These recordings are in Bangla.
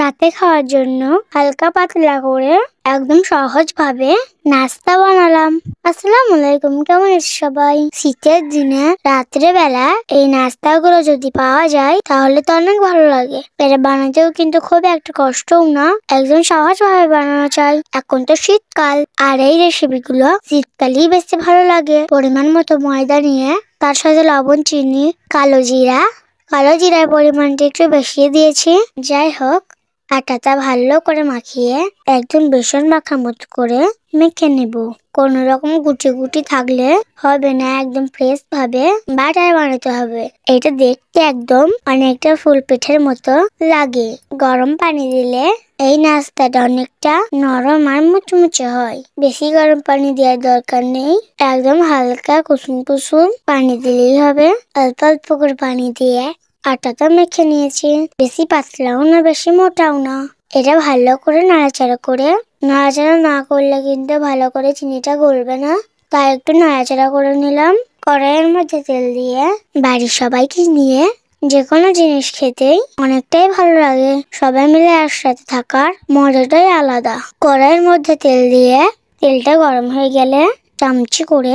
রাতে খাওয়ার জন্য হালকা পাতলা করে একদম সহজ ভাবে নাস্তা বানালাম। আসসালামু আলাইকুম, কেমন আছেন সবাই? শীতের দিনে রাত্রে বেলা এই নাস্তাগুলো যদি পাওয়া যায় তাহলে তো অনেক ভালো লাগে। এটা বানাতেও কিন্তু খুব একটা কষ্টও না, একদম সহজ ভাবে বানানো যায়। এখন তো শীতকাল, আর এই রেসিপিগুলো শীতকালেই বেশি ভালো লাগে। পরিমাণ মতো ময়দা নিয়ে তার সাথে লবণ, চিনি, কালো জিরার পরিমাণটা একটু বেশি দিয়েছি। যাই হোক, আটাটা ভালো করে মাখিয়ে একদম বেসন মাখা মতো করে মেখে নেব। কোন রকম গুটি গুটি থাকলে হবে না, একদম ফ্রেশ ভাবে বাটার বানাতে হবে। এটা দেখতে একদম অনেকটা ফুল পিঠের মতো লাগে। গরম পানি দিলে এই নাস্তাটা অনেকটা নরম আর মুচমুচে হয়। বেশি গরম পানি দেওয়ার দরকার নেই, একদম হালকা কুসুম কুসুম পানি দিলেই হবে। অল্প অল্প করে পানি দিয়ে আটাটা মেখে নিয়েছি। বেশি পাতলাও না, বেশি মোটাও না। এটা ভালো করে নাড়াচাড়া না করলে কিন্তু ভালো করে চিনিটা গলবে না, তাই একটু নাড়াচাড়া করে নিলাম। কড়াইয়ের মধ্যে তেল দিয়ে বাড়ির সবাইকে নিয়ে যে কোনো জিনিস খেতেই অনেকটাই ভালো লাগে। সবাই মিলে একসাথে থাকার মজাটাই আলাদা। কড়াইয়ের মধ্যে তেল দিয়ে তেলটা গরম হয়ে গেলে চামচি করে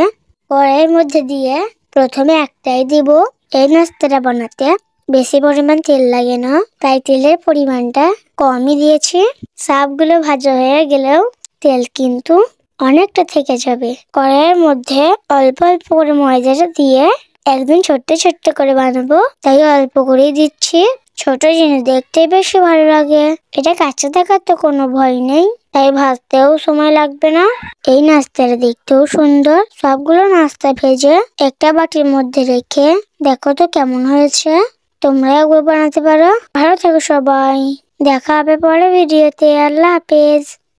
কড়াইয়ের মধ্যে দিয়ে প্রথমে একটাই দিব। এই নাস্তাটা বানাতে বেশি পরিমাণ তেল লাগে না, তাই তেলের পরিমাণটা কমই দিয়েছি। সবগুলো ভাজা হয়ে গেলেও তেল কিন্তু অনেকটা থেকে যাবে। কড়াইয়ের মধ্যে অল্প অল্প করে ময়দাটা দিয়ে একদম ছোট্ট ছোট্ট করে বানাবো, তাই অল্প করেই দিচ্ছি। ছোট জিনিস দেখতেই বেশি ভালো লাগে। এটা কাঁচা থাকার তো কোনো ভয় নেই, তাই ভাজতেও সময় লাগবে না। এই নাস্তাটা দেখতেও সুন্দর। সবগুলো নাস্তা ভেজে একটা বাটির মধ্যে রেখে দেখো তো কেমন হয়েছে। তোমরা একবার বানাতে পারো। ভালো থেকো সবাই, দেখা হবে পরে ভিডিওতে। আল্লাহ হাফেজ।